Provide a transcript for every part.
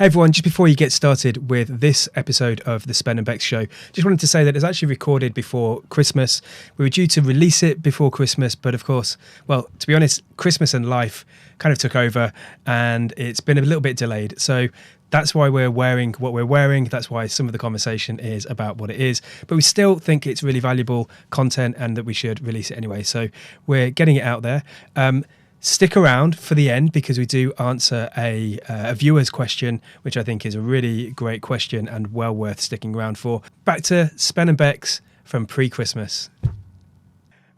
Hey everyone, just before you get started with this episode of the Spen Bex show, just wanted to say that it's actually recorded before Christmas. We were due to release it before Christmas, but of course, well, to be honest, Christmas and life kind of took over and it's been a little bit delayed. So that's why we're wearing what we're wearing. That's why some of the conversation is about what it is. But we still think it's really valuable content and that we should release it anyway. So we're getting it out there. Stick around for the end because we do answer a viewer's question, which I think is a really great question and well worth sticking around for. Back to Spen Bex from pre-Christmas.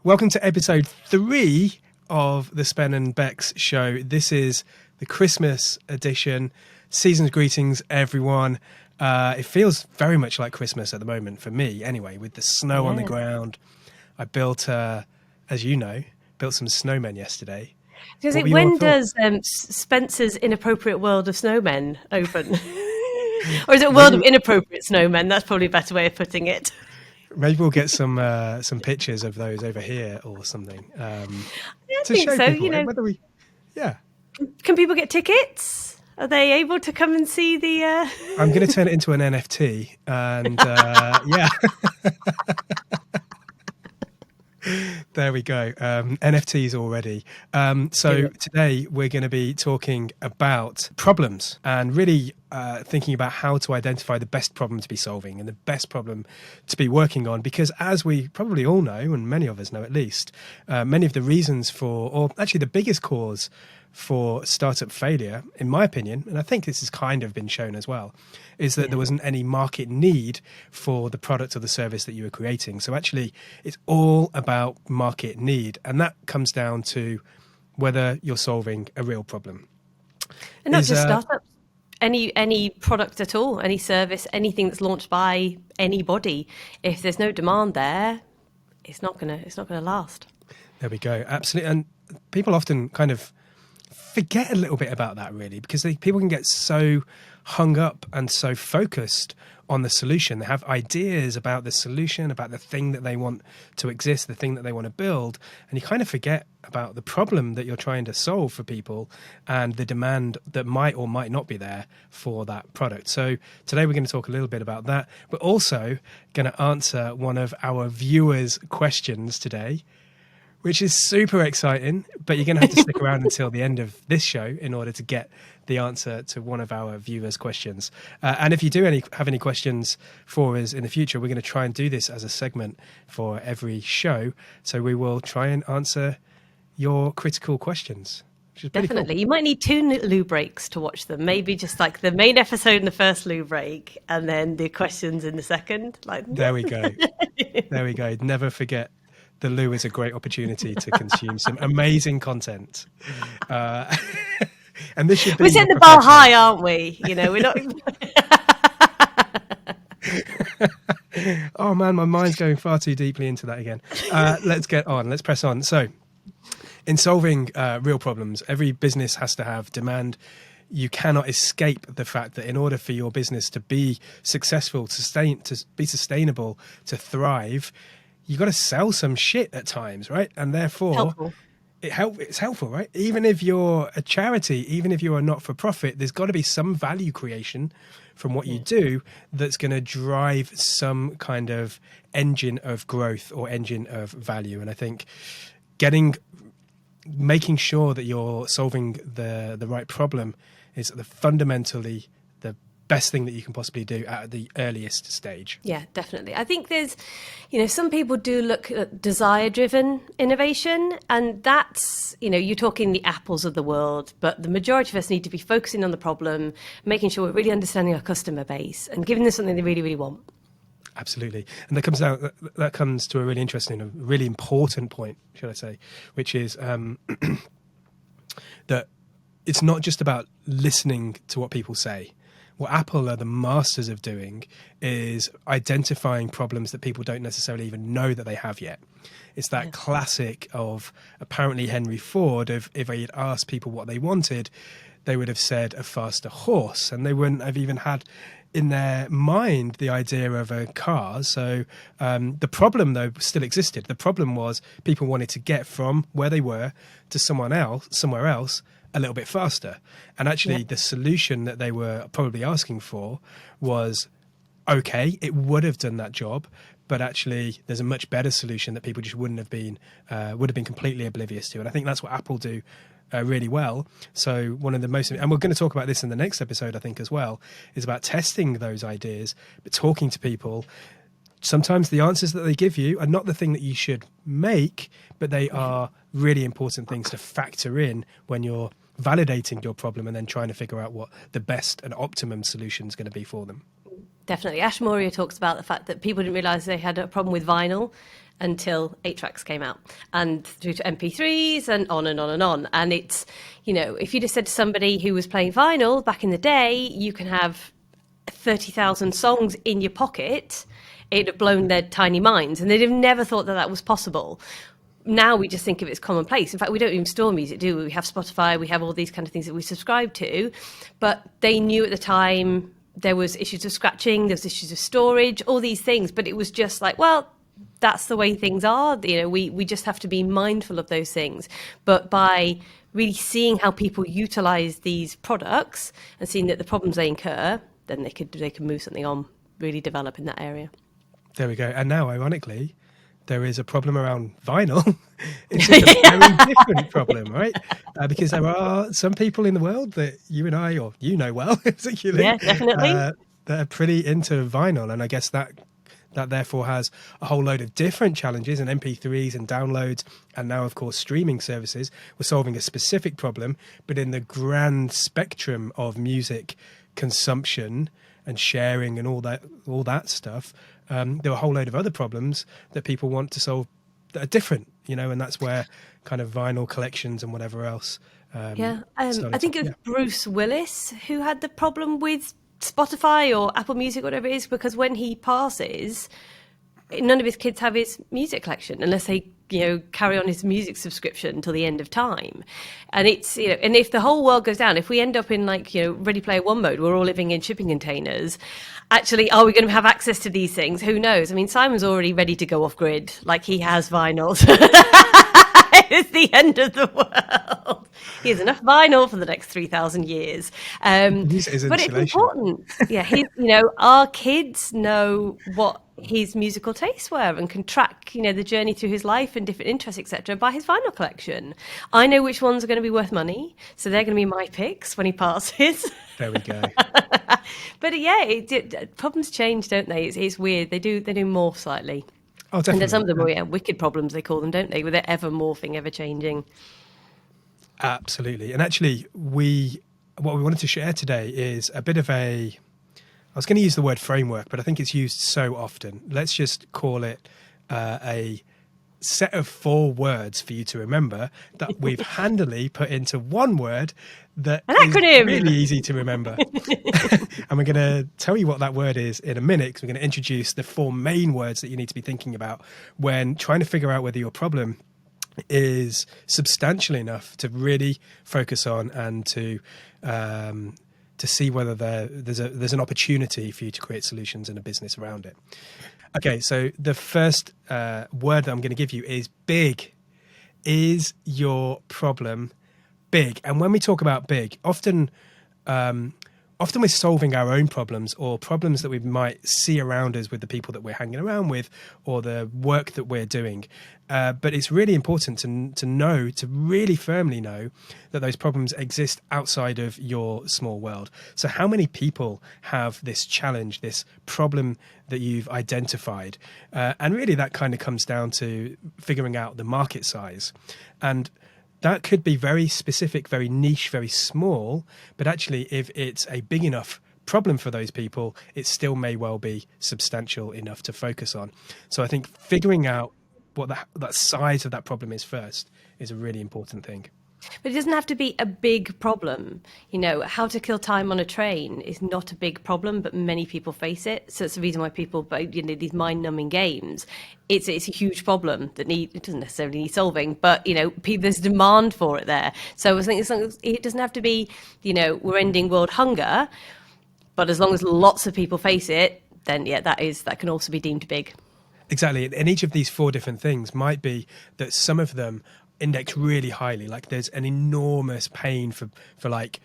Welcome to episode 3 of the Spen Bex show. This is the Christmas edition. Season's greetings, everyone. It feels very much like Christmas at the moment for me anyway, with the snow on the ground. I built, as you know, some snowmen yesterday. When does Spencer's Inappropriate World of Snowmen open? Or is it World of Inappropriate Snowmen? That's probably a better way of putting it. Maybe we'll get some pictures of those over here or something. I think so. People, whether we, yeah. Can people get tickets? Are they able to come and see the? I'm going to turn it into an NFT, and yeah. There we go. NFTs already. So today we're going to be talking about problems and really thinking about how to identify the best problem to be solving and the best problem to be working on. Because as we probably all know, and many of us know at least, many of the reasons for, or actually the biggest cause for startup failure, in my opinion, and I think this has kind of been shown as well, is that there wasn't any market need for the product or the service that you were creating. So actually, it's all about market need. And that comes down to whether you're solving a real problem. And not just startups, any product at all, any service, anything that's launched by anybody. If there's no demand there, it's not gonna last. There we go. Absolutely. And people often kind of forget a little bit about that, really, because people can get so hung up and so focused on the solution. They have ideas about the solution, about the thing that they want to exist, the thing that they want to build, and you kind of forget about the problem that you're trying to solve for people and the demand that might or might not be there for that product. So today we're going to talk a little bit about that. We're also going to answer one of our viewers' questions today, which is super exciting, but you're going to have to stick around until the end of this show in order to get the answer to one of our viewers' questions. And if you do have any questions for us in the future, we're going to try and do this as a segment for every show. So we will try and answer your critical questions. Which is Definitely. cool. You might need 2 loo breaks to watch them. Maybe just like the main episode in the first loo break and then the questions in the second. There we go. There we go. Never forget. The loo is a great opportunity to consume some amazing content. And this should be. We're setting the bar high, aren't we? We're not. Oh man, my mind's going far too deeply into that again. Let's get on. Let's press on. So, in solving real problems, every business has to have demand. You cannot escape the fact that in order for your business to be successful, to be sustainable, to thrive, you got to sell some shit at times, right? And therefore, it's helpful, right? Even if you're a charity, even if you're a not-for-profit, there's got to be some value creation from what you do that's going to drive some kind of engine of growth or engine of value. And I think making sure that you're solving the right problem is fundamentally the best thing that you can possibly do at the earliest stage. Yeah, definitely. I think there's, some people do look at desire-driven innovation, and that's, you're talking the Apples of the world, but the majority of us need to be focusing on the problem, making sure we're really understanding our customer base and giving them something they really, really want. Absolutely. And that comes to a really interesting, a really important point, should I say, which is that it's not just about listening to what people say. What Apple are the masters of doing is identifying problems that people don't necessarily even know that they have yet. It's that classic of apparently Henry Ford of if he had asked people what they wanted, they would have said a faster horse, and they wouldn't have even had in their mind the idea of a car. So the problem, though, still existed. The problem was people wanted to get from where they were to somewhere else a little bit faster. And actually, the solution that they were probably asking for was, okay, it would have done that job, but actually there's a much better solution that people just would have been completely oblivious to. And I think that's what Apple do really well. So one of the most, and we're going to talk about this in the next episode, I think, as well, is about testing those ideas, but talking to people. Sometimes the answers that they give you are not the thing that you should make, but they are really important things to factor in when you're validating your problem and then trying to figure out what the best and optimum solution is going to be for them. Definitely. Ash Maurya talks about the fact that people didn't realise they had a problem with vinyl until 8-tracks came out, and through to MP3s and on and on and on. And it's, if you just said to somebody who was playing vinyl back in the day, you can have 30,000 songs in your pocket, it'd have blown their tiny minds, and they'd have never thought that that was possible. Now we just think of it as commonplace. In fact, we don't even store music, do we? We have Spotify, we have all these kind of things that we subscribe to, but they knew at the time there was issues of scratching, there was issues of storage, all these things, but it was just like, well, that's the way things are. We just have to be mindful of those things. But by really seeing how people utilize these products and seeing that the problems they incur, then they could move something on, really develop in that area. There we go. And now, ironically, there is a problem around vinyl. It's just a very different problem, right? Because there are some people in the world that you and I, or well, particularly, definitely, that are pretty into vinyl. And I guess that therefore has a whole load of different challenges, and MP3s and downloads, and now, of course, streaming services. We're solving a specific problem, but in the grand spectrum of music consumption and sharing and all that stuff, there are a whole load of other problems that people want to solve that are different, and that's where kind of vinyl collections and whatever else. I think it was Bruce Willis who had the problem with Spotify or Apple Music, whatever it is, because when he passes, none of his kids have his music collection unless they carry on his music subscription until the end of time. And it's and if the whole world goes down, if we end up in Ready Player One mode, we're all living in shipping containers, actually, are we going to have access to these things? Who knows? I mean, Simon's already ready to go off grid, like he has vinyls. It's the end of the world. He has enough vinyl for the next 3,000 years. But it's important. Our kids know what his musical tastes were and can track, the journey through his life and different interests, etc., by his vinyl collection. I know which ones are going to be worth money, so they're going to be my picks when he passes. There we go. But problems change, don't they? It's weird. They do morph slightly. Oh, definitely. And then some of them are wicked problems, they call them, don't they? Where they're ever morphing, ever changing. Absolutely. And actually, what we wanted to share today is a bit of I was going to use the word framework, but I think it's used so often. Let's just call it a set of 4 words for you to remember that we've handily put into one word that is really easy to remember. And we're going to tell you what that word is in a minute, because we're going to introduce the 4 main words that you need to be thinking about when trying to figure out whether your problem is substantial enough to really focus on and to see whether there's an opportunity for you to create solutions and a business around it. Okay, so the first word that I'm going to give you is big. Is your problem big? And when we talk about big, often we're solving our own problems or problems that we might see around us with the people that we're hanging around with or the work that we're doing. But it's really important to really firmly know that those problems exist outside of your small world. So how many people have this challenge, this problem that you've identified? And really that kind of comes down to figuring out the market size. And that could be very specific, very niche, very small, but actually if it's a big enough problem for those people, it still may well be substantial enough to focus on. So I think figuring out what that size of that problem is first is a really important thing. But it doesn't have to be a big problem. You know, how to kill time on a train is not a big problem, but many people face it. So it's the reason why people, you know, these mind-numbing games, it's a huge problem that it doesn't necessarily need solving, but, you know, there's demand for it there. So I think it doesn't have to be, you know, we're ending world hunger, but as long as lots of people face it, then yeah, that can also be deemed big. Exactly. And each of these 4 different things might be that some of them index really highly. Like there's an enormous pain for like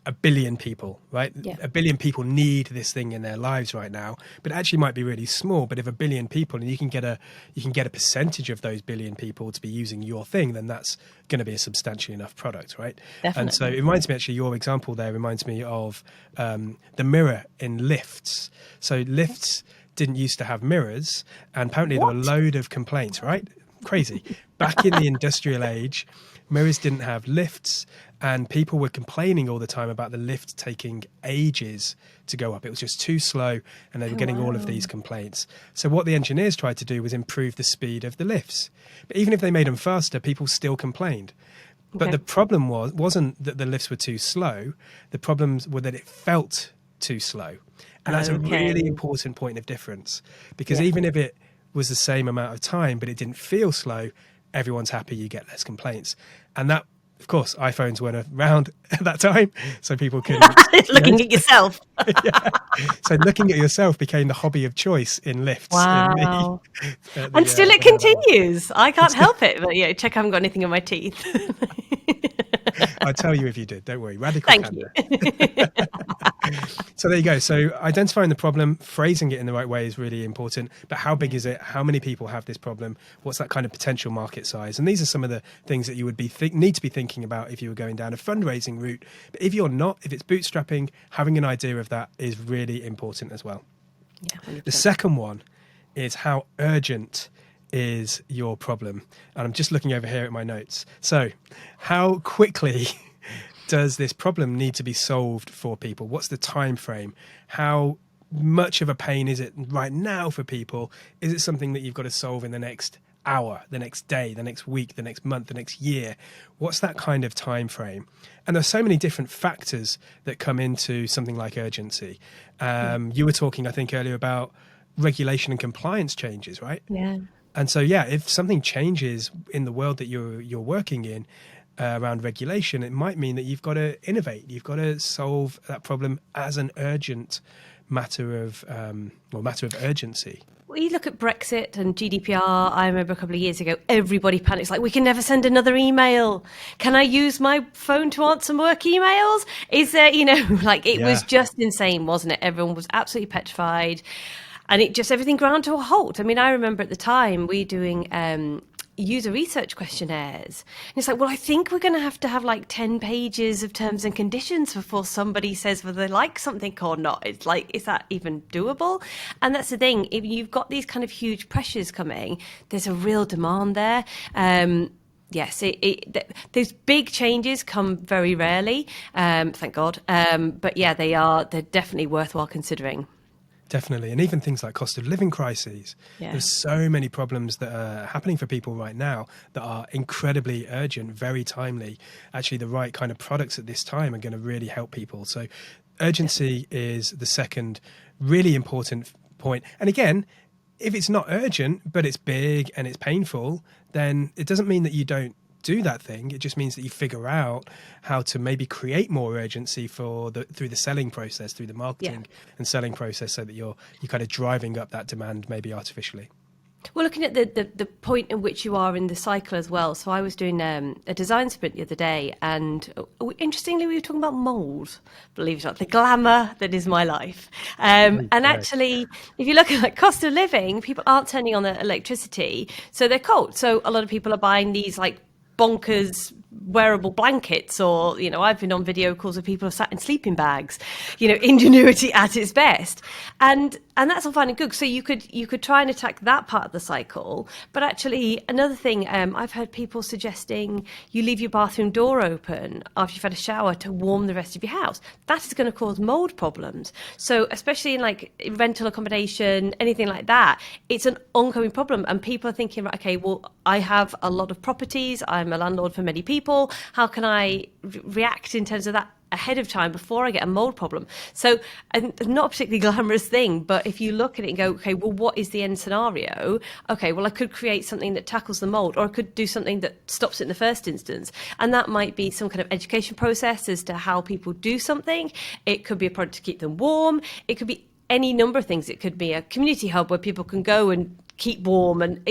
1 billion people, right? Yeah. 1 billion people need this thing in their lives right now, but it actually might be really small. But if 1 billion people, and you can get a percentage of those 1 billion people to be using your thing, then that's going to be a substantially enough product, right? Definitely. And so it reminds me, actually, your example there reminds me of the mirror in lifts. So lifts didn't used to have mirrors, and apparently there were a load of complaints, right? Crazy. Back in the industrial age, mirrors didn't have lifts, and people were complaining all the time about the lift taking ages to go up. It was just too slow, and they were getting all of these complaints. So what the engineers tried to do was improve the speed of the lifts. But even if they made them faster, people still complained. But the problem wasn't that the lifts were too slow. The problems were that it felt too slow. And that's a really important point of difference, because even if it was the same amount of time, but it didn't feel slow, everyone's happy, you get less complaints. And that, of course, iPhones weren't around at that time, so people couldn't. Looking at yourself. Yeah. So looking at yourself became the hobby of choice in lifts. Wow. And still it continues. I can't help it. But yeah, check I haven't got anything in my teeth. I'll tell you if you did. Don't worry. Radical Thank candor. you. So there you go. So identifying the problem, phrasing it in the right way is really important. But how big is it? How many people have this problem? What's that kind of potential market size? And these are some of the things that you would need to be thinking about if you were going down a fundraising route. But if you're not, if it's bootstrapping, having an idea of that is really important as well. Yeah, 100%. The second one is how urgent is your problem. And I'm just looking over here at my notes. So how quickly does this problem need to be solved for people? What's the time frame? How much of a pain is it right now for people? Is it something that you've got to solve in the next hour, the next day, the next week, the next month, the next year? What's that kind of time frame? And there's so many different factors that come into something like urgency. You were talking, I think, earlier about regulation and compliance changes, right? Yeah. And so, yeah, if something changes in the world that you're working in around regulation, it might mean that you've got to innovate. You've got to solve that problem as an urgent matter of urgency. Well, you look at Brexit and GDPR. I remember a couple of years ago, everybody panics like, we can never send another email. Can I use my phone to answer work emails? Is there, like it was just insane, wasn't it? Everyone was absolutely petrified. And it just, everything ground to a halt. I mean, I remember at the time we doing user research questionnaires. And it's like, well, I think we're going to have like 10 pages of terms and conditions before somebody says whether they like something or not. It's like, is that even doable? And that's the thing. If you've got these kind of huge pressures coming, there's a real demand there. Yes, those big changes come very rarely, thank God. But yeah, they're definitely worthwhile considering. Definitely. And even things like cost of living crises. There's so many problems that are happening for people right now that are incredibly urgent, very timely. Actually, the right kind of products at this time are going to really help people. So urgency is the second really important point. And again, if it's not urgent, but it's big and it's painful, then it doesn't mean that you don't do that thing. It just means that you figure out how to maybe create more urgency through the selling process, through the marketing and selling process, so that you're kind of driving up that demand maybe artificially. We're looking at the point in which you are in the cycle as well. So I was doing a design sprint the other day, and interestingly, we were talking about mould, believe it or not, the glamour that is my life. And actually, if you look at like cost of living, people aren't turning on their electricity, so they're cold. So a lot of people are buying these like bonkers wearable blankets, or I've been on video calls where people have sat in sleeping bags. Ingenuity at its best, and that's all fine and good. So you could try and attack that part of the cycle. But actually, another thing, I've heard people suggesting you leave your bathroom door open after you've had a shower to warm the rest of your house. That is going to cause mold problems. So especially in like rental accommodation, anything like that, it's an ongoing problem. And people are thinking, right, okay, well, I have a lot of properties. I'm a landlord for many people. careful? How can I react in terms of that ahead of time before I get a mold problem? So not a particularly glamorous thing, but if you look at it and go, okay, well, what is the end scenario? Okay, well, I could create something that tackles the mold, or I could do something that stops it in the first instance. And that might be some kind of education process as to how people do something. It could be a product to keep them warm. It could be any number of things. It could be a community hub where people can go and keep warm, and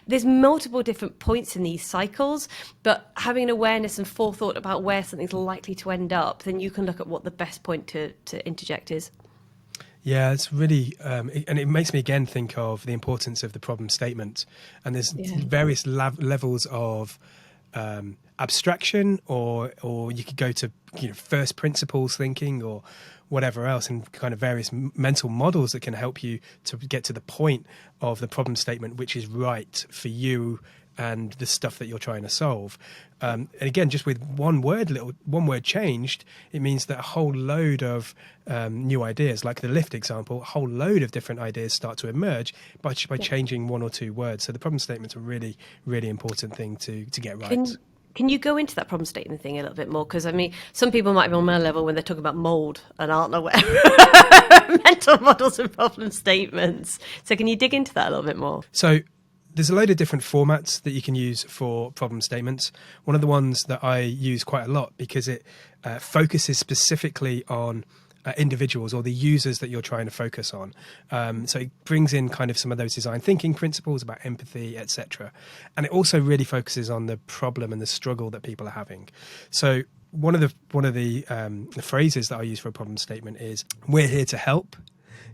there's multiple different points in these cycles, but having an awareness and forethought about where something's likely to end up, then you can look at what the best point to interject is. Yeah, it's really, and it makes me again think of the importance of the problem statement. And there's various levels of abstraction, or you could go to first principles thinking, or whatever else, and kind of various mental models that can help you to get to the point of the problem statement which is right for you and the stuff that you're trying to solve. And again, just with one word changed, it means that a whole load of new ideas, like the lift example, a whole load of different ideas start to emerge by changing one or two words. So the problem statement's a really, really important thing to get right. Can you go into that problem statement thing a little bit more? Because, I mean, some people might be on my level when they're talking about mold and aren't aware of mental models and problem statements. So can you dig into that a little bit more? So there's a load of different formats that you can use for problem statements. One of the ones that I use quite a lot, because it focuses specifically on individuals or the users that you're trying to focus on. So it brings in kind of some of those design thinking principles about empathy, etc. And it also really focuses on the problem and the struggle that people are having. So one of the phrases that I use for a problem statement is, we're here to help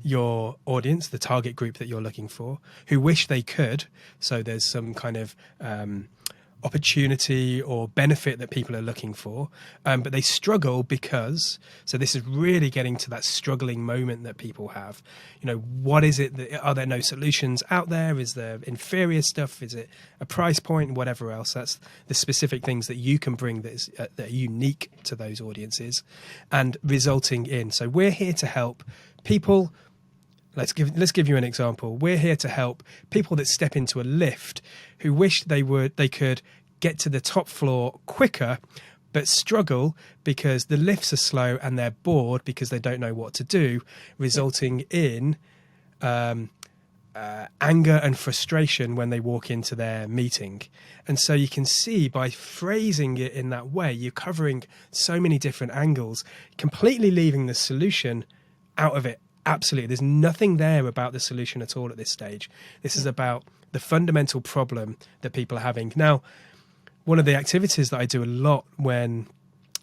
your audience, the target group that you're looking for, who wish they could. So there's some kind of opportunity or benefit that people are looking for, but they struggle because, so this is really getting to that struggling moment that people have. What is it that, are there no solutions out there? Is there inferior stuff? Is it a price point? Whatever else. That's the specific things that you can bring that are unique to those audiences, and resulting in, so we're here to help people. Let's give you an example. We're here to help people that step into a lift who wish they could get to the top floor quicker, but struggle because the lifts are slow and they're bored because they don't know what to do, resulting in anger and frustration when they walk into their meeting. And so you can see, by phrasing it in that way, you're covering so many different angles, completely leaving the solution out of it. Absolutely. There's nothing there about the solution at all at this stage. This is about the fundamental problem that people are having. Now, one of the activities that I do a lot when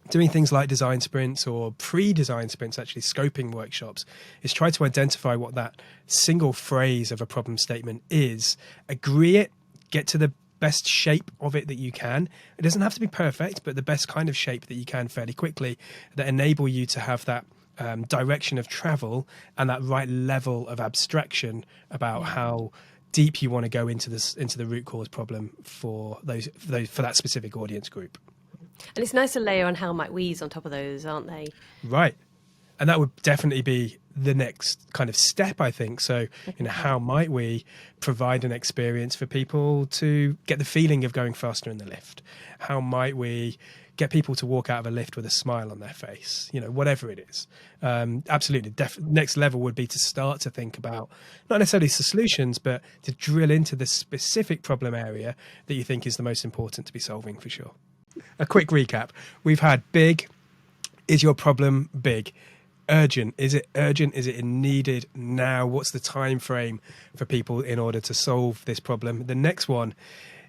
doing things like design sprints or pre-design sprints, actually scoping workshops, is try to identify what that single phrase of a problem statement is, agree it, get to the best shape of it that you can. It doesn't have to be perfect, but the best kind of shape that you can fairly quickly, that enable you to have that direction of travel and that right level of abstraction about how deep you want to go into the root cause problem for that specific audience group. And it's nice to layer on how might we's on top of those, aren't they? Right. And that would definitely be the next kind of step, I think. So, how might we provide an experience for people to get the feeling of going faster in the lift? How might we get people to walk out of a lift with a smile on their face? Whatever it is. Absolutely. Next level would be to start to think about not necessarily solutions, but to drill into the specific problem area that you think is the most important to be solving, for sure. A quick recap. We've had big. Is your problem big? Urgent. Is it urgent? Is it needed now? What's the time frame for people in order to solve this problem? The next one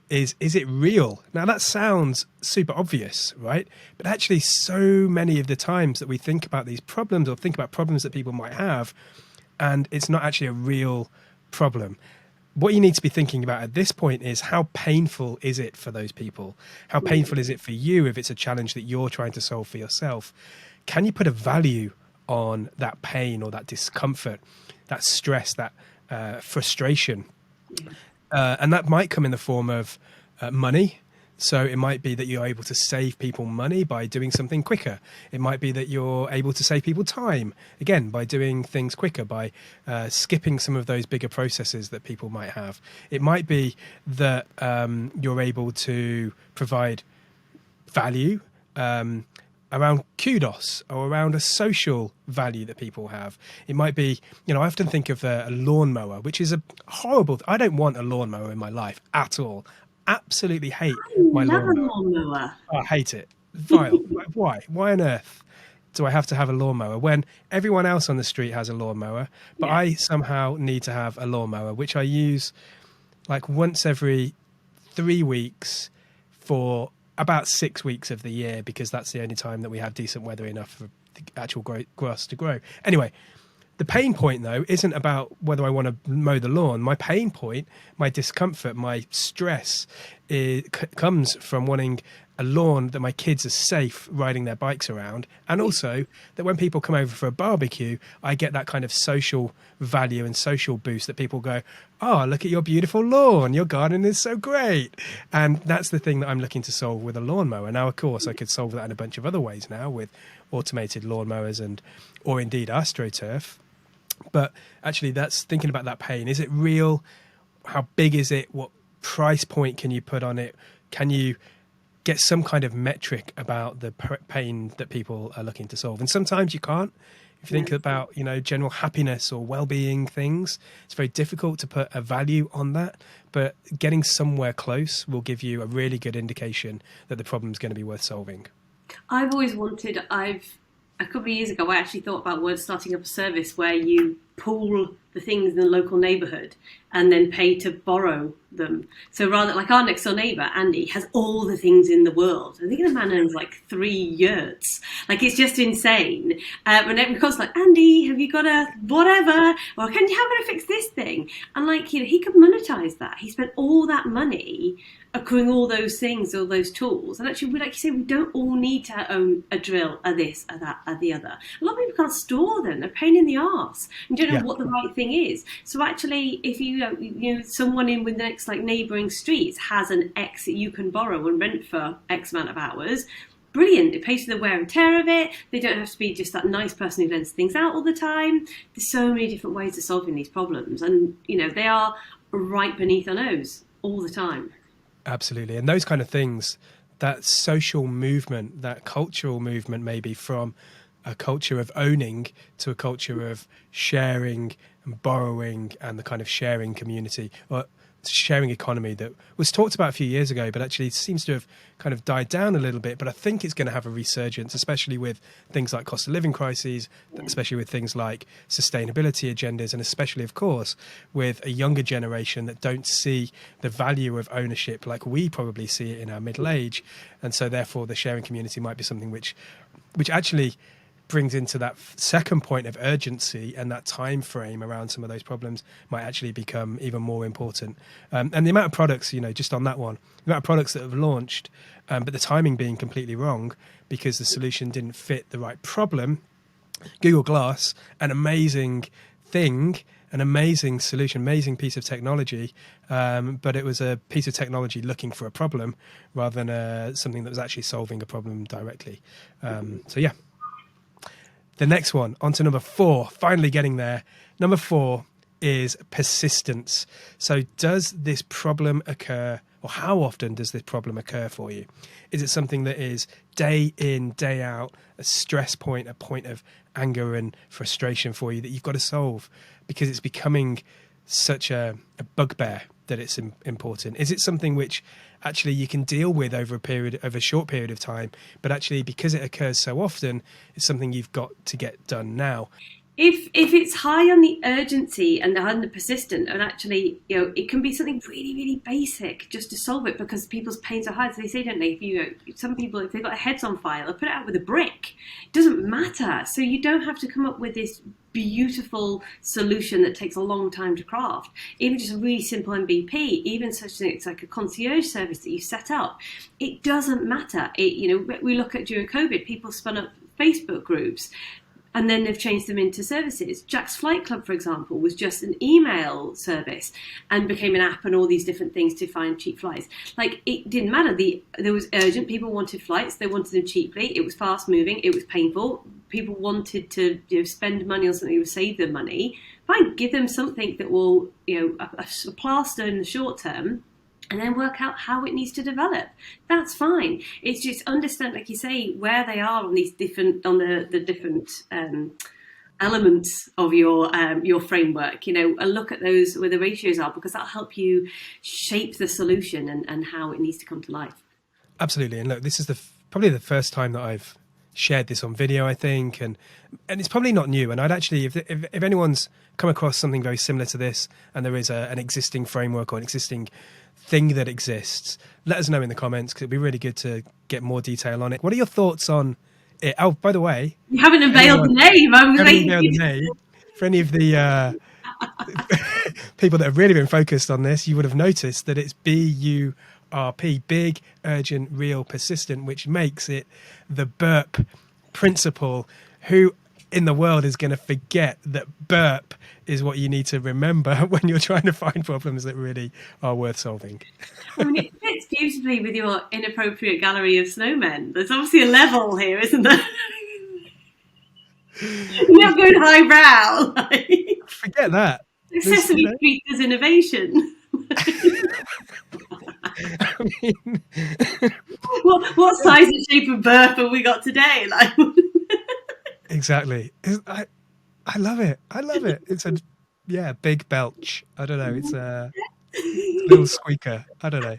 is it real? Now that sounds super obvious, right? But actually so many of the times that we think about these problems or think about problems that people might have, and it's not actually a real problem. What you need to be thinking about at this point is, how painful is it for those people? How painful is it for you if it's a challenge that you're trying to solve for yourself? Can you put a value on that pain or that discomfort, that stress, that frustration? And that might come in the form of money. So it might be that you're able to save people money by doing something quicker. It might be that you're able to save people time, again, by doing things quicker, by skipping some of those bigger processes that people might have. It might be that you're able to provide value, around kudos or around a social value that people have. It might be, I often think of a lawnmower, which is a horrible, I don't want a lawnmower in my life at all. Absolutely hate my Love a lawnmower. lawnmower. Oh, I hate it. Vile. Why? Why on earth do I have to have a lawnmower when everyone else on the street has a lawnmower, but Yeah. I somehow need to have a lawnmower, which I use like once every 3 weeks for about 6 weeks of the year, because that's the only time that we have decent weather enough for the actual grass to grow. Anyway, the pain point, though, isn't about whether I want to mow the lawn. My pain point, my discomfort, my stress comes from wanting a lawn that my kids are safe riding their bikes around, and also that when people come over for a barbecue, I get that kind of social value and social boost that people go, oh, look at your beautiful lawn. Your garden is so great. And that's the thing that I'm looking to solve with a lawnmower. Now, of course, I could solve that in a bunch of other ways now with automated lawnmowers or indeed AstroTurf. But actually, that's thinking about that pain. Is it real? How big is it? What price point can you put on it? Can you get some kind of metric about the pain that people are looking to solve? And sometimes you can't. If you think about, general happiness or well-being things, it's very difficult to put a value on that. But getting somewhere close will give you a really good indication that the problem is going to be worth solving. I've always wanted, a couple of years ago, I actually thought about starting up a service where you pool the things in the local neighbourhood and then pay to borrow them. So rather, like our next door neighbour, Andy, has all the things in the world. I think the man owns like 3 yurts. Like, it's just insane. When everyone comes like, Andy, have you got a whatever? Or how can I fix this thing? And like, he could monetize that. He spent all that money accruing all those things, all those tools. And actually, like you say, we don't all need to own a drill, a this, a that, a the other. A lot of people can't store them. They're a pain in the arse and don't know what the right thing is. So actually, if someone in with the next like neighbouring streets has an X that you can borrow and rent for X amount of hours, brilliant. It pays for the wear and tear of it. They don't have to be just that nice person who lends things out all the time. There's so many different ways of solving these problems, and they are right beneath our nose all the time. Absolutely. And those kind of things, that social movement, that cultural movement, maybe from a culture of owning to a culture of sharing and borrowing, and the kind of sharing community or sharing economy that was talked about a few years ago, but actually seems to have kind of died down a little bit. But I think it's going to have a resurgence, especially with things like cost of living crises, especially with things like sustainability agendas, and especially, of course, with a younger generation that don't see the value of ownership like we probably see it in our middle age. And so therefore the sharing community might be something which actually brings into that second point of urgency, and that time frame around some of those problems might actually become even more important. And the amount of products, just on that one, the amount of products that have launched, but the timing being completely wrong because the solution didn't fit the right problem. Google Glass, an amazing thing, an amazing solution, amazing piece of technology, but it was a piece of technology looking for a problem rather than something that was actually solving a problem directly. So yeah. The next one, on to number 4, finally getting there. Number 4 is persistence. So does this problem occur, or how often does this problem occur for you? Is it something that is day in, day out, a stress point, a point of anger and frustration for you that you've got to solve because it's becoming such a bugbear that it's important? Is it something which actually you can deal with over a short period of time, but actually because it occurs so often, it's something you've got to get done now? If it's high on the urgency and the persistent, and actually, it can be something really, really basic just to solve it because people's pains are high. So they say, don't they? Some people, if they've got their heads on fire, they'll put it out with a brick. It doesn't matter. So you don't have to come up with this beautiful solution that takes a long time to craft. Even just a really simple MVP, even such thing, it's like a concierge service that you set up. It doesn't matter. We look at during COVID, people spun up Facebook groups. And then they've changed them into services. Jack's Flight Club, for example, was just an email service and became an app and all these different things to find cheap flights. Like, it didn't matter. There was urgent. People wanted flights. They wanted them cheaply. It was fast moving. It was painful. People wanted to spend money on something that would save them money. Fine, give them something that will, a plaster in the short term and then work out how it needs to develop. That's fine. It's just understand, like you say, where they are on these different, on the different elements of your framework, and look at those where the ratios are, because that'll help you shape the solution and how it needs to come to life. Absolutely. And look, this is probably the first time that I've shared this on video, I think, and it's probably not new. And I'd actually, if anyone's come across something very similar to this, and there is an existing framework or an existing thing that exists, let us know in the comments, because it'd be really good to get more detail on it. What are your thoughts on it? Oh, by the way, you haven't unveiled the name. For any of the people that have really been focused on this, you would have noticed that it's BURP, big, urgent, real, persistent, which makes it the BURP principle. Who in the world is going to forget that BURP is what you need to remember when you're trying to find problems that really are worth solving? I mean, it fits beautifully with your inappropriate gallery of snowmen. There's obviously a level here, isn't there? You're not going highbrow. Forget that. Sesame Street is innovation. I mean, what size and shape of BURP have we got today? Like, exactly. I love it. I love it. It's a big belch. I don't know. It's a little squeaker. I don't know.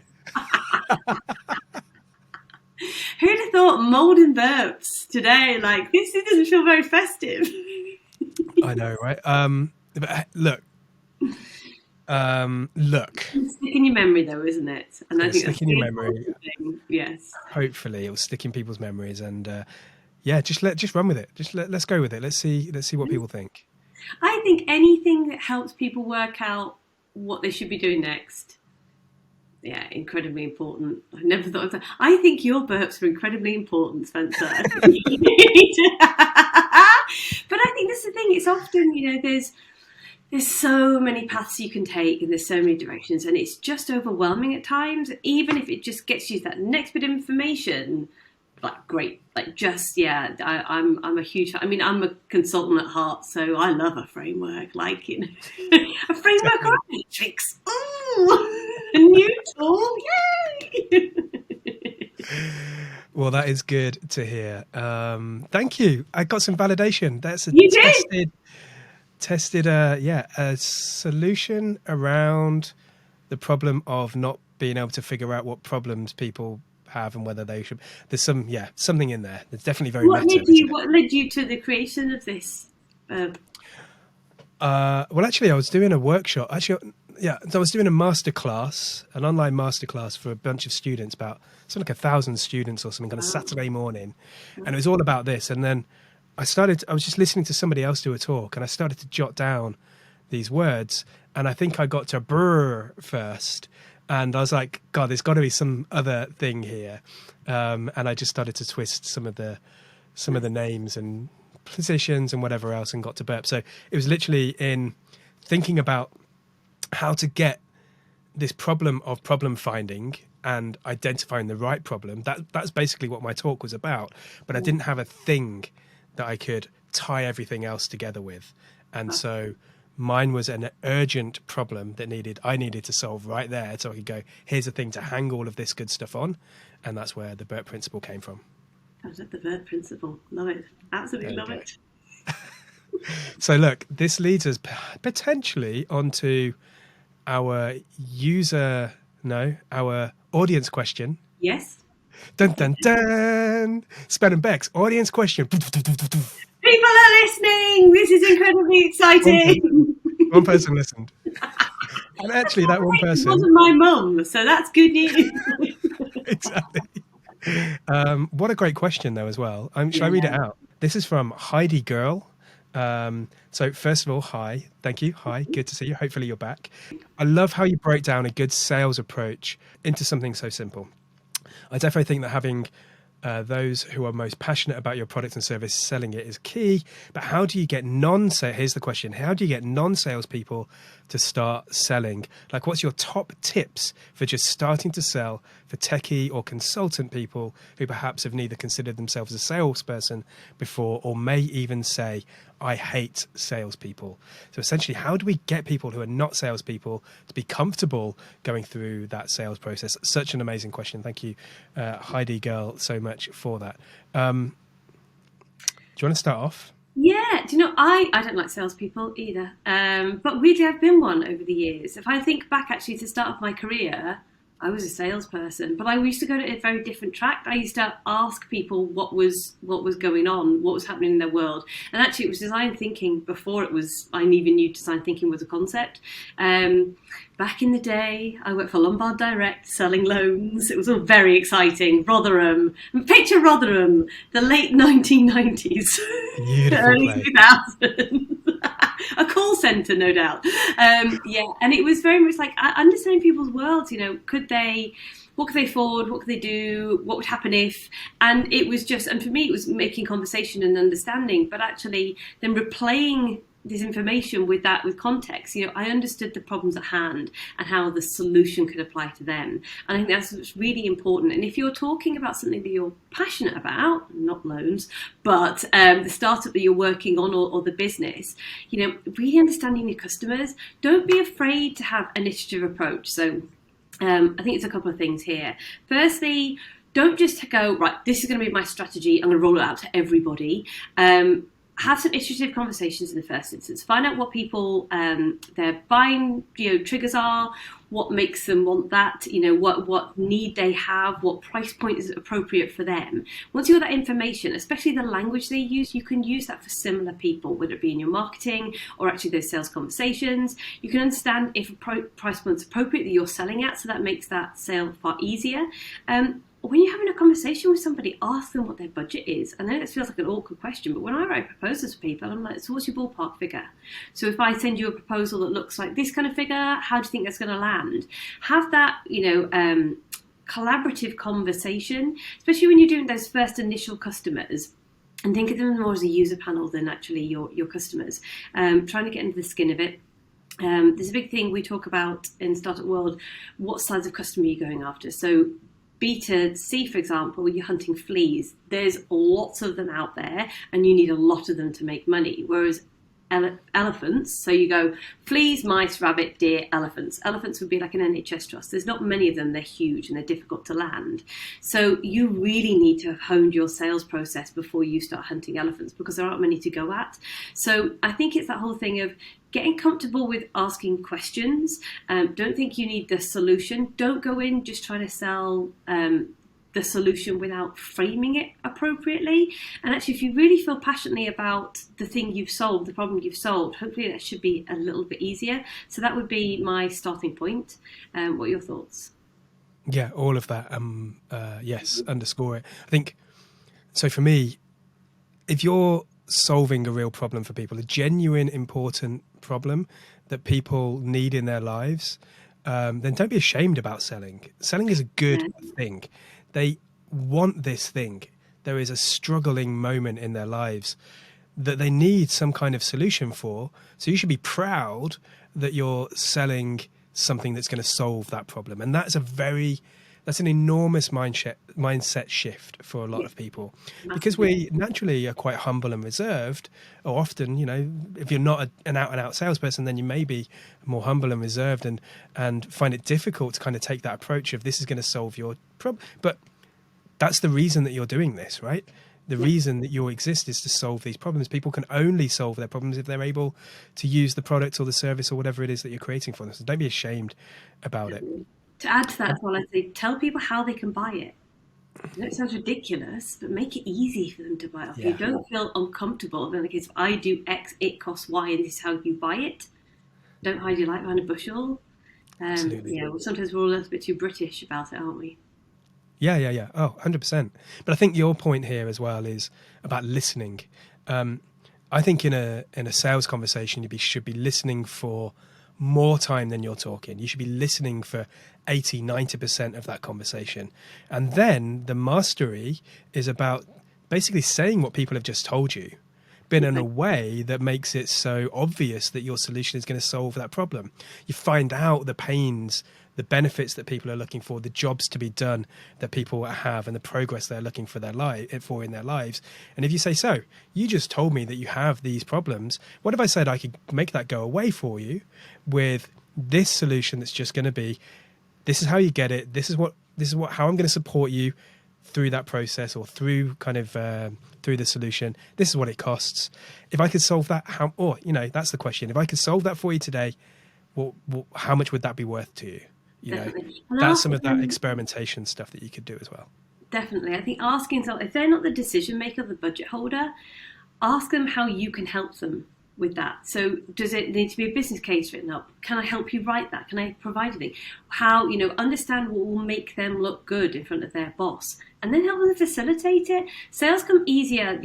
Who'd have thought mold and burps today? Like, this doesn't feel very festive. I know, right? But look. It's stick in your memory, though, isn't it? And I think stick in your memory. Yes. Hopefully, it will stick in people's memories, and just run with it. Let's go with it. Let's see what people think. I think anything that helps people work out what they should be doing next. Yeah, incredibly important. I never thought of that. I think your burps are incredibly important, Spencer. But I think that's the thing. It's often, there's so many paths you can take, and there's so many directions, and it's just overwhelming at times. Even if it just gets you that next bit of information, like, great. Like, just, I'm a huge fan. I mean, I'm a consultant at heart, so I love a framework. Like, a framework or a matrix. Ooh, a new tool. Yay! Well, that is good to hear. Thank you. I got some validation. That's a tested a solution around the problem of not being able to figure out what problems people have and whether they should. There's something in there. It's definitely very meta. What led you to the creation of this? Well, actually, I was doing a workshop. So I was doing a masterclass, an online masterclass for a bunch of students, about something like 1,000 students or something, on a Saturday morning, and it was all about this. And then I was just listening to somebody else do a talk, and I started to jot down these words, and I think I got to brr first, and I was like, God, there's got to be some other thing here, and I just started to twist some of the names and positions and whatever else, and got to burp. So it was literally in thinking about how to get this problem of problem finding and identifying the right problem. That's basically what my talk was about, but I didn't have a thing that I could tie everything else together with. And so mine was an urgent problem that I needed to solve right there, so I could go, here's a thing to hang all of this good stuff on. And that's where the BURP principle came from. I was at the BURP principle. Love it. Absolutely love it. So look, this leads us potentially onto our our audience question. Yes. Dun, dun, dun. Spen Bex, audience question. People are listening. This is incredibly exciting. One person listened. And actually, that one person wasn't my mum, so that's good news. Exactly. What a great question, though, as well. Shall I read it out? This is from Heidi Girl. So first of all, hi. Thank you. Hi. Good to see you. Hopefully you're back. I love how you break down a good sales approach into something so simple. I definitely think that having those who are most passionate about your product and service selling it is key. But how do you get here's the question. How do you get non-sales people to start selling? Like, what's your top tips for just starting to sell for techie or consultant people who perhaps have neither considered themselves a salesperson before, or may even say, I hate salespeople. So essentially, how do we get people who are not salespeople to be comfortable going through that sales process? Such an amazing question. Thank you, Heidi Girl, so much for that. Do you want to start off? Yeah, do you know, I don't like salespeople either, but weirdly I've been one over the years. If I think back actually to the start of my career, I was a salesperson, but I used to go to a very different track. I used to ask people what was going on, what was happening in their world. And actually it was design thinking before I even knew design thinking was a concept. Back in the day, I worked for Lombard Direct selling loans. It was all very exciting. Rotherham. Picture Rotherham, the late 1990s. Beautiful early play. 2000s. A call centre, no doubt. Yeah, and it was very much like understanding people's worlds. You know, what could they afford? What could they do? What would happen if? And it was just, and for me, it was making conversation and understanding, but actually then replaying this information with context. You know, I understood the problems at hand and how the solution could apply to them. And I think that's what's really important. And if you're talking about something that you're passionate about, not loans, but the startup that you're working on or the business, you know, really understanding your customers, don't be afraid to have initiative approach. So I think it's a couple of things here. Firstly, don't just go, right, this is going to be my strategy, I'm going to roll it out to everybody. Have some iterative conversations in the first instance. Find out what people their buying triggers are, what makes them want that, what need they have, what price point is appropriate for them. Once you have that information, especially the language they use, you can use that for similar people, whether it be in your marketing or actually those sales conversations. You can understand if a price point's appropriate that you're selling at, so that makes that sale far easier. When you're having a conversation with somebody, ask them what their budget is. And then it feels like an awkward question, but when I write proposals for people, I'm like, so what's your ballpark figure? So if I send you a proposal that looks like this kind of figure, how do you think that's going to land? Have that, collaborative conversation, especially when you're doing those first initial customers. And think of them more as a user panel than actually your customers. Trying to get into the skin of it. There's a big thing we talk about in Startup World, what size of customer are you going after? So B2C, for example, you're hunting fleas. There's lots of them out there and you need a lot of them to make money. Whereas elephants, so you go fleas, mice, rabbit, deer, elephants. Elephants would be like an NHS trust. There's not many of them. They're huge and they're difficult to land. So you really need to have honed your sales process before you start hunting elephants because there aren't many to go at. So I think it's that whole thing of getting comfortable with asking questions. Don't think you need the solution. Don't go in just trying to sell the solution without framing it appropriately. And actually, if you really feel passionately about the thing you've solved, the problem you've solved, hopefully that should be a little bit easier. So that would be my starting point. What are your thoughts? Yeah, all of that. Yes, underscore it. I think, so for me, if you're solving a real problem for people, a genuine, important problem that people need in their lives, then don't be ashamed about selling. Selling is a good thing. They want this thing. There is a struggling moment in their lives that they need some kind of solution for. So you should be proud that you're selling something that's going to solve that problem. And that's an enormous mindset shift for a lot of people, because we naturally are quite humble and reserved. Or often, if you're not an out-and-out salesperson, then you may be more humble and reserved and find it difficult to kind of take that approach of this is going to solve your problem. But that's the reason that you're doing this, right? The reason that you exist is to solve these problems. People can only solve their problems if they're able to use the product or the service or whatever it is that you're creating for them. So don't be ashamed about it. To add to that as well, I say tell people how they can buy it. I know it sounds ridiculous, but make it easy for them to buy it off. You don't feel uncomfortable. Then, like, if I do X, it costs Y, and this is how you buy it. Don't hide your light behind a bushel. Absolutely. Well, sometimes we're all a little bit too British about it, aren't we? Yeah. Oh, 100%. But I think your point here as well is about listening. I think in a sales conversation, you should be listening for more time than you're talking. You should be listening for 80, 90% of that conversation. And then the mastery is about basically saying what people have just told you, but in a way that makes it so obvious that your solution is going to solve that problem. You find out the pains the benefits that people are looking for, the jobs to be done that people have, and the progress they're looking for in their lives. And if you say, so you just told me that you have these problems, what if I said I could make that go away for you with this solution that's just going to be, this is how you get it, this is how I'm going to support you through that process, or through through the solution. This is what it costs. If I could solve that, that's the question. If I could solve that for you today, how much would that be worth to you? Definitely. That's some of that experimentation stuff that you could do as well. Definitely. I think asking someone, if they're not the decision maker, the budget holder, ask them how you can help them with that. So does it need to be a business case written up? Can I help you write that? Can I provide anything? How, understand what will make them look good in front of their boss, and then help them facilitate it. Sales come easier,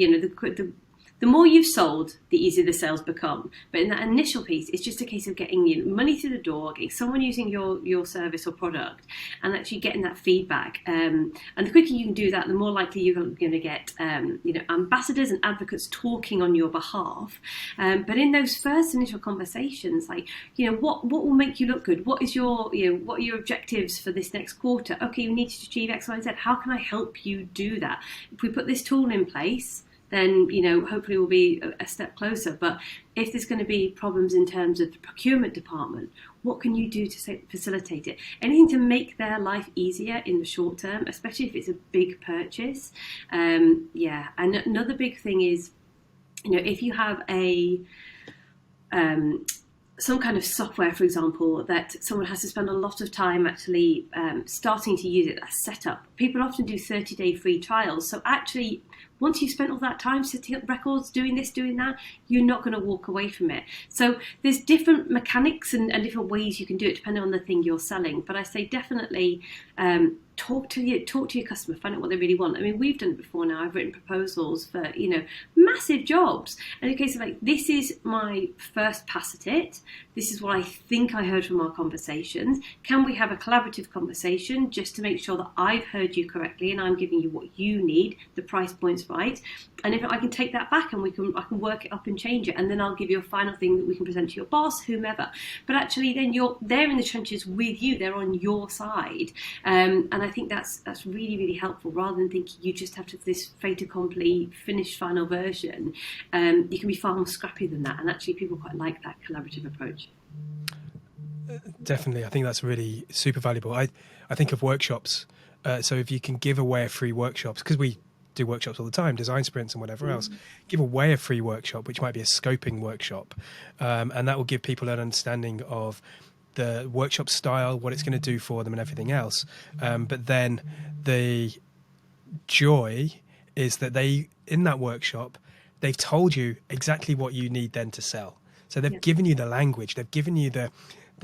the more you've sold, the easier the sales become. But in that initial piece, it's just a case of getting money through the door, getting someone using your service or product, and actually getting that feedback. And the quicker you can do that, the more likely you're going to get ambassadors and advocates talking on your behalf. But in those first initial conversations, what will make you look good? What is what are your objectives for this next quarter? Okay, you need to achieve X, Y, and Z. How can I help you do that? If we put this tool in place, then hopefully we'll be a step closer. But if there's going to be problems in terms of the procurement department, what can you do to facilitate it? Anything to make their life easier in the short term, especially if it's a big purchase. And another big thing is, if you have some kind of software, for example, that someone has to spend a lot of time actually starting to use it as setup. People often do 30-day free trials. So actually, once you've spent all that time setting up records, doing this, doing that, you're not going to walk away from it. So there's different mechanics and different ways you can do it depending on the thing you're selling. But I say definitely talk to your customer, find out what they really want. I mean, we've done it before now. I've written proposals for, massive jobs. And in the case of this is my first pass at it. This is what I think I heard from our conversations. Can we have a collaborative conversation just to make sure that I've heard you correctly and I'm giving you what you need, the price point's right. And if I can take that back and I can work it up and change it, and then I'll give you a final thing that we can present to your boss, whomever. But actually then they're in the trenches with you, they're on your side. And I think that's really, really helpful, rather than thinking you just have to have this fait accompli, finished final version. You can be far more scrappy than that, and actually people quite like that collaborative approach. Definitely. I think that's really super valuable. I think of workshops. So if you can give away a free workshops, because we do workshops all the time, design sprints and whatever else, give away a free workshop, which might be a scoping workshop. And that will give people an understanding of the workshop style, what it's going to do for them and everything else. But then the joy is that in that workshop, they've told you exactly what you need then to sell. So they've given you the language, they've given you the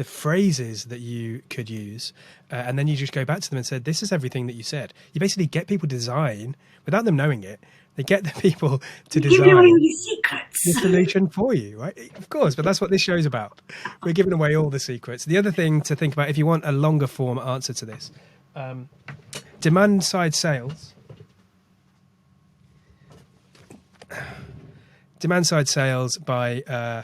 phrases that you could use, and then you just go back to them and said, this is everything that you said. You basically get people to design, without them knowing it, they get the people to design the solution for you, right? Of course, but that's what this show's about. We're giving away all the secrets. The other thing to think about, if you want a longer form answer to this, demand side sales. Demand side sales by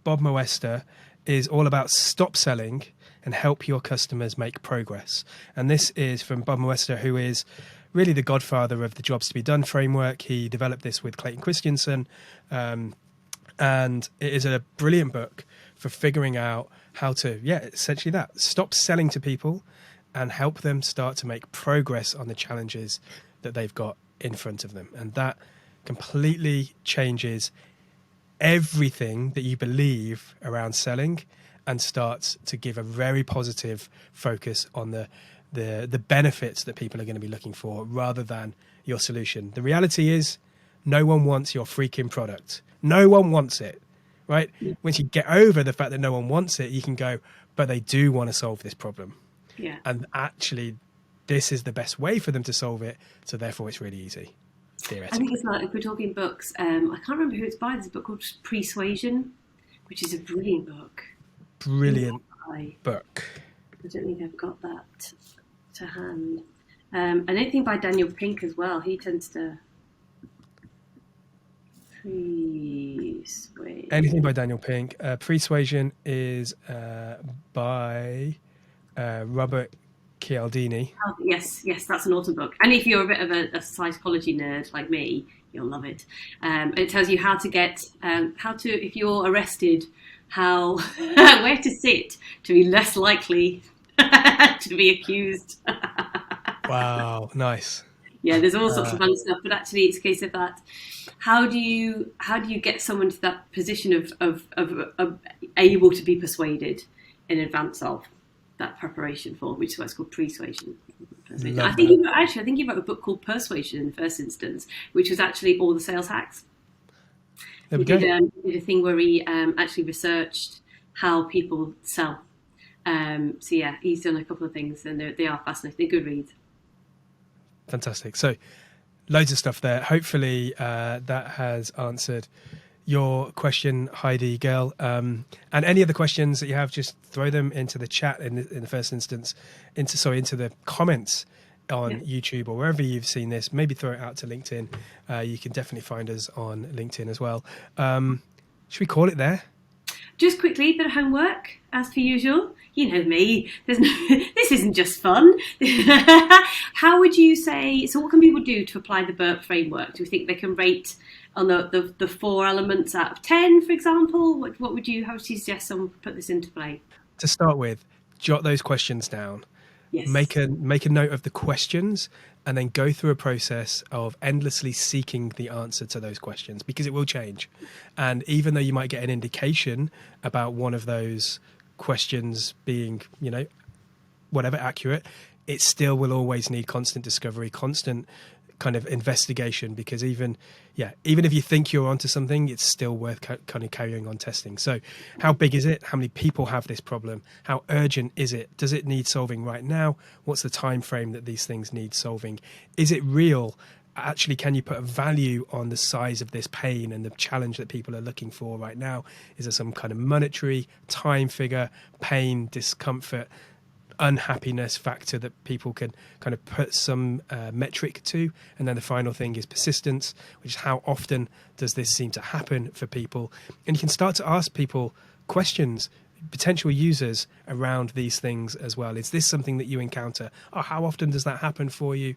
Bob Moester is all about stop selling and help your customers make progress. And this is from Bob Moester, who is really the godfather of the Jobs to be Done framework. He developed this with Clayton Christensen. And it is a brilliant book for figuring out how to, essentially that, stop selling to people and help them start to make progress on the challenges that they've got in front of them. And that completely changes everything that you believe around selling and starts to give a very positive focus on the benefits that people are going to be looking for rather than your solution. The reality is no one wants your freaking product. No one wants it, right? Once you get over the fact that no one wants it, you can go, but they do want to solve this problem. Yeah. And actually, this is the best way for them to solve it. So therefore, it's really easy. I think it's like, if we're talking books, I can't remember who it's by. There's a book called Persuasion, which is a brilliant book. Brilliant book. I don't think I've got that to hand. And anything by Daniel Pink as well. He tends to persuade. Anything by Daniel Pink. Persuasion is by Robert Cialdini. Oh, yes, that's an awesome book. And if you're a bit of a psychology nerd like me, you'll love it. It tells you how to get, if you're arrested, how where to sit to be less likely to be accused. Wow, nice. Yeah, there's all sorts of fun stuff, but actually, it's a case of that. How do you get someone to that position of able to be persuaded in advance of that preparation for, which is what's called persuasion. I think you wrote a book called Persuasion in the first instance, which was actually all the sales hacks. There we go. Did a thing where he actually researched how people sell. So yeah, he's done a couple of things, and they are fascinating. They're good reads. Fantastic. So loads of stuff there. Hopefully that has answered your question, Heidi girl. And any other questions that you have, just throw them into the chat in the first instance, into the comments on YouTube or wherever you've seen this. Maybe throw it out to LinkedIn. You can definitely find us on LinkedIn as well. Should we call it there? Just quickly, a bit of homework, as per usual. You know me. This isn't just fun. How would you say? So, what can people do to apply the BURP framework? Do you think they can rate on the 4 elements out of 10, for example? How would you suggest someone put this into play? To start with, jot those questions down. Yes. Make a note of the questions, and then go through a process of endlessly seeking the answer to those questions, because it will change. And even though you might get an indication about one of those questions being, whatever, accurate, it still will always need constant discovery, constant kind of investigation, because even if you think you're onto something, it's still worth kind of carrying on testing. So how big is it? How many people have this problem? How urgent is it? Does it need solving right now? What's the time frame that these things need solving? Is it real? Actually, can you put a value on the size of this pain and the challenge that people are looking for right now? Is there some kind of monetary time figure, pain, discomfort, unhappiness factor that people can kind of put some metric to? And then the final thing is persistence, which is how often does this seem to happen for people? And you can start to ask people questions, potential users, around these things as well. Is this something that you encounter? Or how often does that happen for you?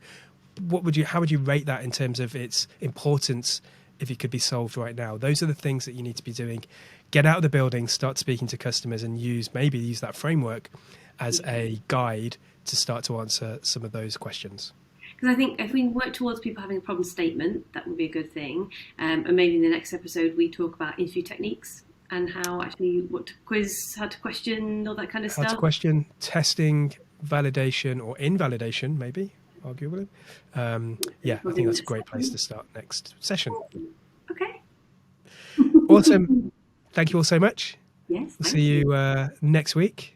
How would you rate that in terms of its importance if it could be solved right now? Those are the things that you need to be doing. Get out of the building, start speaking to customers, and use that framework as a guide to start to answer some of those questions. Because I think if we work towards people having a problem statement, that would be a good thing. And maybe in the next episode we talk about interview techniques and what to quiz, how to question, all that kind of stuff. How to question, testing, validation or invalidation, maybe, arguably. I think that's a great place to start next session. Okay. Awesome. Thank you all so much. Yes. We'll see you next week.